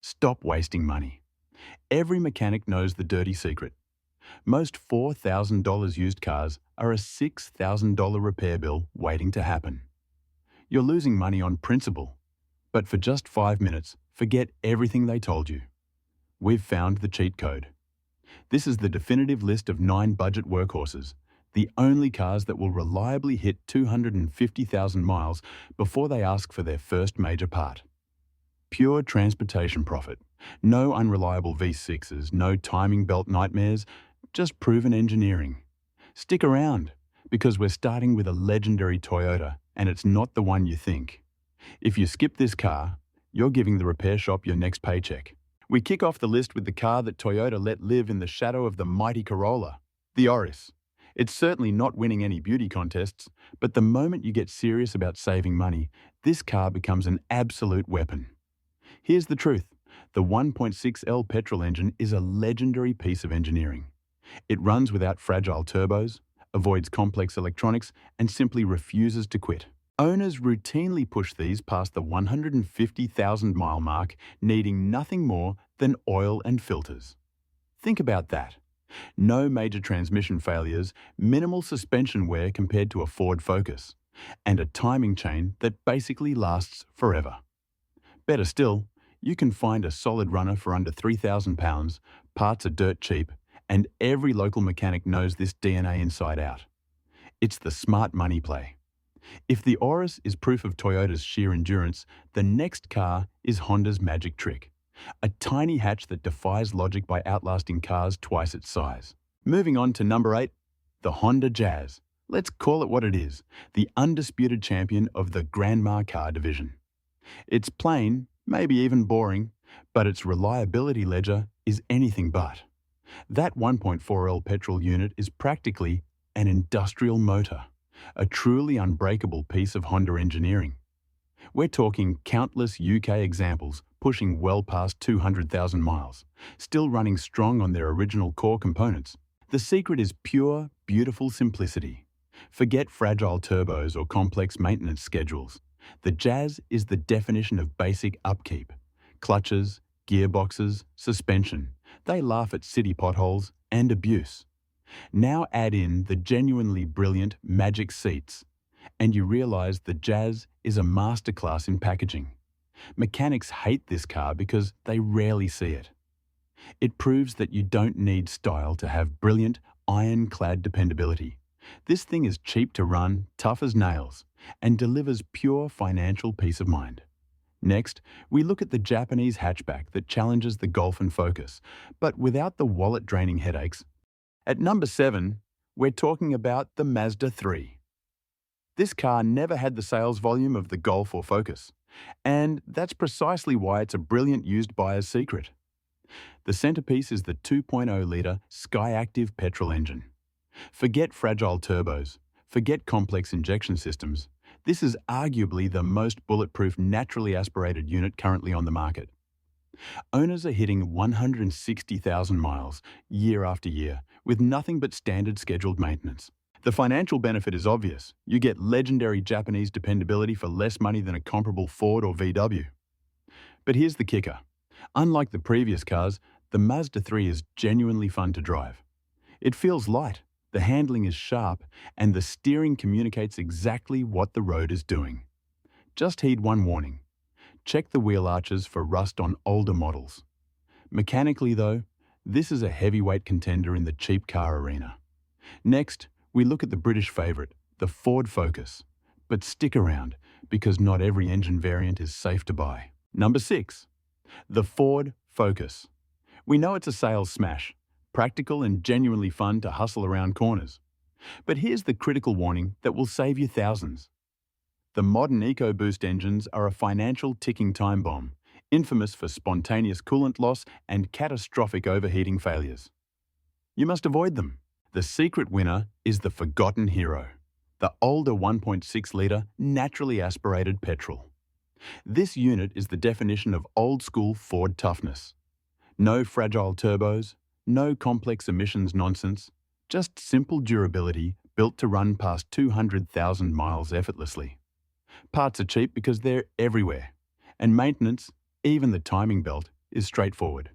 Stop wasting money. Every mechanic knows the dirty secret. Most $4,000 used cars are a $6,000 repair bill waiting to happen. You're losing money on principle, but for just 5 minutes, forget everything they told you. We've found the cheat code. This is the definitive list of 9 budget workhorses, the only cars that will reliably hit 250,000 miles before they ask for their first major part. Pure transportation profit. No unreliable V6s, no timing belt nightmares, just proven engineering. Stick around, because we're starting with a legendary Toyota, and it's not the one you think. If you skip this car, you're giving the repair shop your next paycheck. We kick off the list with the car that Toyota let live in the shadow of the mighty Corolla, the Auris. It's certainly not winning any beauty contests, but the moment you get serious about saving money, this car becomes an absolute weapon. Here's the truth. The 1.6L petrol engine is a legendary piece of engineering. It runs without fragile turbos, avoids complex electronics, and simply refuses to quit. Owners routinely push these past the 150,000-mile mark, needing nothing more than oil and filters. Think about that. No major transmission failures, minimal suspension wear compared to a Ford Focus, and a timing chain that basically lasts forever. Better still, you can find a solid runner for under £3,000, parts are dirt cheap, and every local mechanic knows this DNA inside out. It's the smart money play. If the Auris is proof of Toyota's sheer endurance, the next car is Honda's magic trick. A tiny hatch that defies logic by outlasting cars twice its size. Moving on to number 8, the Honda Jazz. Let's call it what it is, the undisputed champion of the grandma car division. It's plain, maybe even boring, but its reliability ledger is anything but. That 1.4L petrol unit is practically an industrial motor, a truly unbreakable piece of Honda engineering. We're talking countless UK examples pushing well past 200,000 miles, still running strong on their original core components. The secret is pure, beautiful simplicity. Forget fragile turbos or complex maintenance schedules. The Jazz is the definition of basic upkeep. Clutches, gearboxes, suspension. They laugh at city potholes and abuse. Now add in the genuinely brilliant magic seats, and you realize the Jazz is a masterclass in packaging. Mechanics hate this car because they rarely see it. It proves that you don't need style to have brilliant, ironclad dependability. This thing is cheap to run, tough as nails, and delivers pure financial peace of mind. Next, we look at the Japanese hatchback that challenges the Golf and Focus, but without the wallet-draining headaches. At number 7, we're talking about the Mazda 3. This car never had the sales volume of the Golf or Focus, and that's precisely why it's a brilliant used buyer's secret. The centerpiece is the 2.0-litre Skyactiv petrol engine. Forget fragile turbos, forget complex injection systems. This is arguably the most bulletproof naturally aspirated unit currently on the market. Owners are hitting 160,000 miles year after year with nothing but standard scheduled maintenance. The financial benefit is obvious. You get legendary Japanese dependability for less money than a comparable Ford or VW. But here's the kicker. Unlike the previous cars, the Mazda 3 is genuinely fun to drive. It feels light, the handling is sharp, and the steering communicates exactly what the road is doing. Just heed one warning. Check the wheel arches for rust on older models. Mechanically though, this is a heavyweight contender in the cheap car arena. Next, we look at the British favourite, the Ford Focus. But stick around, because not every engine variant is safe to buy. Number 6. The Ford Focus. We know it's a sales smash, practical and genuinely fun to hustle around corners. But here's the critical warning that will save you thousands. The modern EcoBoost engines are a financial ticking time bomb, infamous for spontaneous coolant loss and catastrophic overheating failures. You must avoid them. The secret winner is the forgotten hero, the older 1.6-litre naturally aspirated petrol. This unit is the definition of old-school Ford toughness. No fragile turbos, no complex emissions nonsense, just simple durability built to run past 200,000 miles effortlessly. Parts are cheap because they're everywhere, and maintenance, even the timing belt, is straightforward.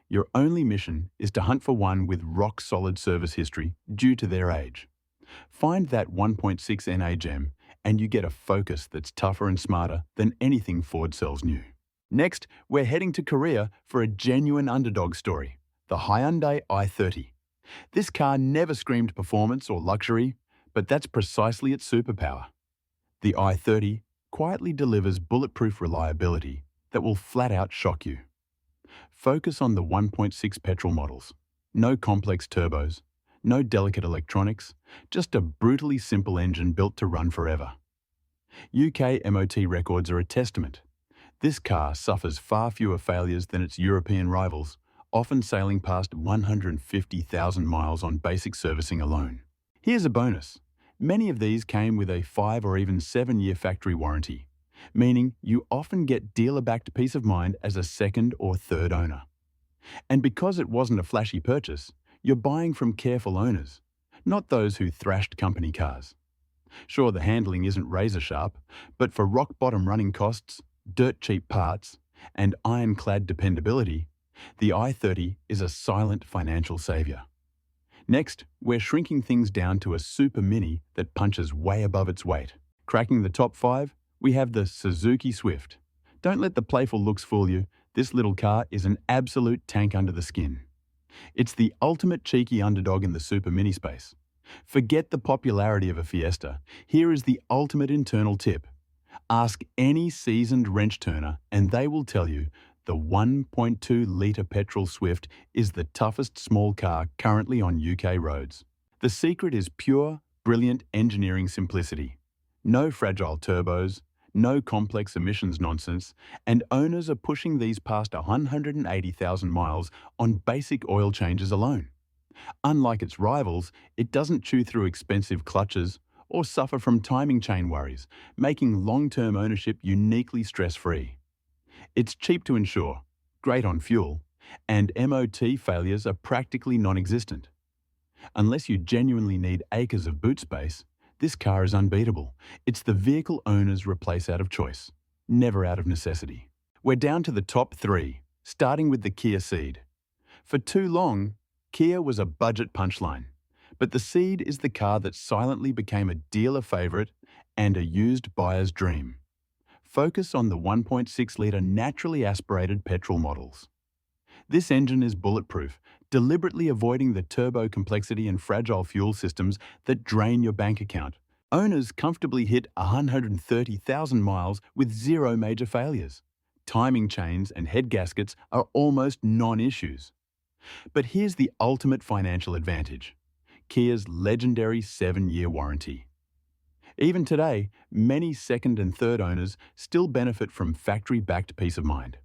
Your only mission is to hunt for one with rock-solid service history due to their age. Find that 1.6 NA gem and you get a Focus that's tougher and smarter than anything Ford sells new. Next, we're heading to Korea for a genuine underdog story, the Hyundai i30. This car never screamed performance or luxury, but that's precisely its superpower. The i30 quietly delivers bulletproof reliability that will flat out shock you. Focus on the 1.6 petrol models. No complex turbos, no delicate electronics, just a brutally simple engine built to run forever. UK MOT records are a testament. This car suffers far fewer failures than its European rivals, often sailing past 150,000 miles on basic servicing alone. Here's a bonus. Many of these came with a 5 or even 7-year factory warranty, meaning you often get dealer-backed peace of mind as a second or third owner. And because it wasn't a flashy purchase, you're buying from careful owners, not those who thrashed company cars. Sure, the handling isn't razor-sharp, but for rock-bottom running costs, dirt-cheap parts, and ironclad dependability, the i30 is a silent financial savior. Next, we're shrinking things down to a super mini that punches way above its weight. Cracking the top 5, we have the Suzuki Swift. Don't let the playful looks fool you. This little car is an absolute tank under the skin. It's the ultimate cheeky underdog in the super mini space. Forget the popularity of a Fiesta. Here is the ultimate internal tip. Ask any seasoned wrench turner and they will tell you the 1.2-litre petrol Swift is the toughest small car currently on UK roads. The secret is pure, brilliant engineering simplicity. No fragile turbos, no complex emissions nonsense, and owners are pushing these past 180,000 miles on basic oil changes alone. Unlike its rivals, it doesn't chew through expensive clutches or suffer from timing chain worries, making long-term ownership uniquely stress-free. It's cheap to insure, great on fuel, and MOT failures are practically non-existent. Unless you genuinely need acres of boot space, this car is unbeatable. It's the vehicle owners replace out of choice, never out of necessity. We're down to the top 3, starting with the Kia Ceed. For too long, Kia was a budget punchline, but the Ceed is the car that silently became a dealer favorite and a used buyer's dream. Focus on the 1.6-litre naturally aspirated petrol models. This engine is bulletproof, deliberately avoiding the turbo complexity and fragile fuel systems that drain your bank account. Owners comfortably hit 130,000 miles with zero major failures. Timing chains and head gaskets are almost non-issues. But here's the ultimate financial advantage: Kia's legendary 7-year warranty. Even today, many second and third owners still benefit from factory-backed peace of mind.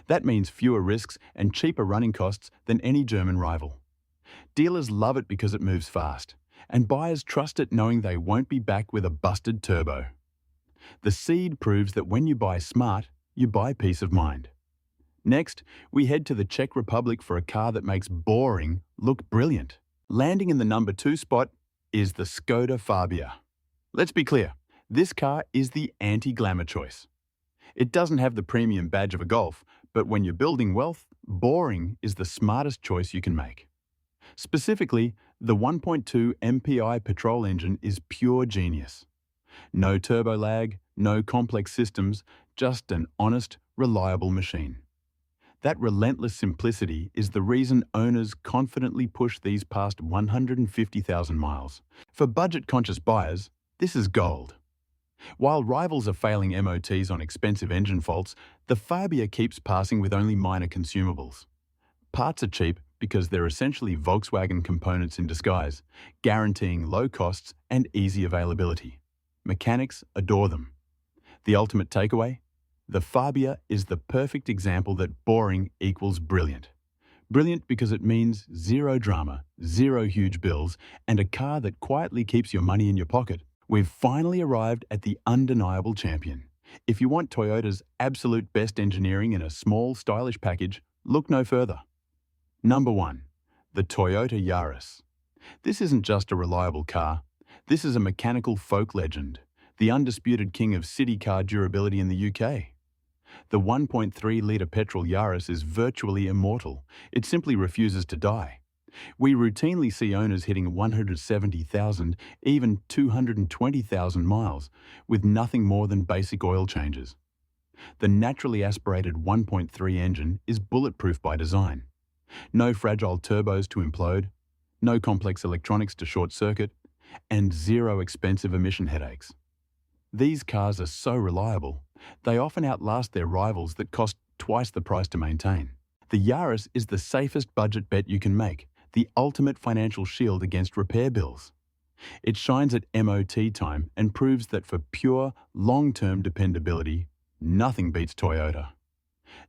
That means fewer risks and cheaper running costs than any German rival. Dealers love it because it moves fast, and buyers trust it knowing they won't be back with a busted turbo. The Ceed proves that when you buy smart, you buy peace of mind. Next, we head to the Czech Republic for a car that makes boring look brilliant. Landing in the number 2 spot is the Skoda Fabia. Let's be clear, this car is the anti-glamour choice. It doesn't have the premium badge of a Golf, but when you're building wealth, boring is the smartest choice you can make. Specifically, the 1.2 MPI petrol engine is pure genius. No turbo lag, no complex systems, just an honest, reliable machine. That relentless simplicity is the reason owners confidently push these past 150,000 miles. For budget-conscious buyers, this is gold. While rivals are failing MOTs on expensive engine faults, the Fabia keeps passing with only minor consumables. Parts are cheap because they're essentially Volkswagen components in disguise, guaranteeing low costs and easy availability. Mechanics adore them. The ultimate takeaway? The Fabia is the perfect example that boring equals brilliant. Brilliant because it means zero drama, zero huge bills, and a car that quietly keeps your money in your pocket. We've finally arrived at the undeniable champion. If you want Toyota's absolute best engineering in a small, stylish package, look no further. Number 1. The Toyota Yaris. This isn't just a reliable car. This is a mechanical folk legend, the undisputed king of city car durability in the UK. The 1.3-litre petrol Yaris is virtually immortal. It simply refuses to die. We routinely see owners hitting 170,000, even 220,000 miles, with nothing more than basic oil changes. The naturally aspirated 1.3 engine is bulletproof by design. No fragile turbos to implode, no complex electronics to short-circuit, and zero expensive emission headaches. These cars are so reliable, they often outlast their rivals that cost twice the price to maintain. The Yaris is the safest budget bet you can make, the ultimate financial shield against repair bills. It shines at MOT time and proves that for pure, long-term dependability, nothing beats Toyota.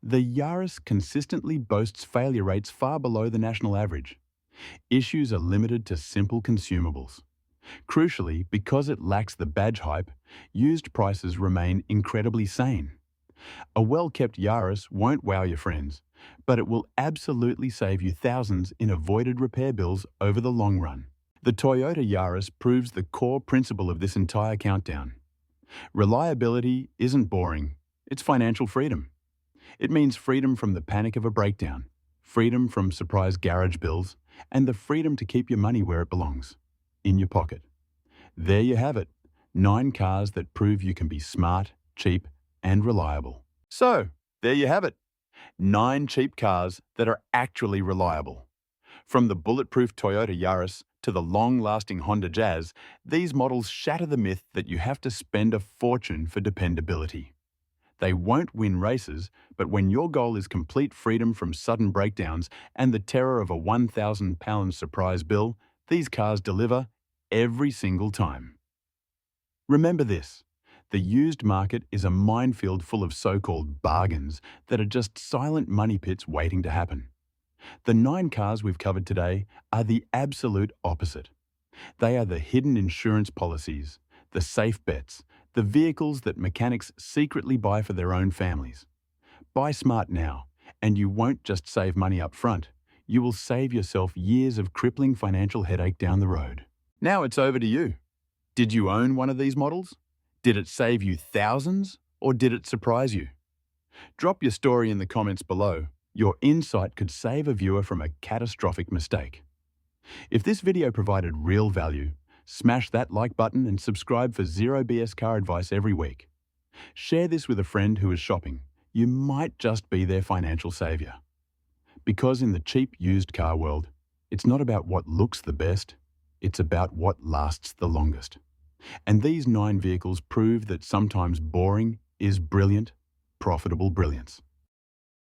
The Yaris consistently boasts failure rates far below the national average. Issues are limited to simple consumables. Crucially, because it lacks the badge hype, used prices remain incredibly sane. A well-kept Yaris won't wow your friends, but it will absolutely save you thousands in avoided repair bills over the long run. The Toyota Yaris proves the core principle of this entire countdown. Reliability isn't boring, it's financial freedom. It means freedom from the panic of a breakdown, freedom from surprise garage bills, and the freedom to keep your money where it belongs, in your pocket. There you have it, 9 cars that prove you can be smart, cheap, and reliable. So, there you have it, 9 cheap cars that are actually reliable. From the bulletproof Toyota Yaris to the long-lasting Honda Jazz, these models shatter the myth that you have to spend a fortune for dependability. They won't win races, but when your goal is complete freedom from sudden breakdowns and the terror of a £1,000 surprise bill, these cars deliver every single time. Remember this, the used market is a minefield full of so-called bargains that are just silent money pits waiting to happen. The 9 cars we've covered today are the absolute opposite. They are the hidden insurance policies, the safe bets, the vehicles that mechanics secretly buy for their own families. Buy smart now, and you won't just save money up front, you will save yourself years of crippling financial headache down the road. Now it's over to you. Did you own one of these models? Did it save you thousands, or did it surprise you? Drop your story in the comments below. Your insight could save a viewer from a catastrophic mistake. If this video provided real value, smash that like button and subscribe for zero BS car advice every week. Share this with a friend who is shopping. You might just be their financial savior. Because in the cheap used car world, it's not about what looks the best, it's about what lasts the longest. And these 9 vehicles prove that sometimes boring is brilliant, profitable brilliance.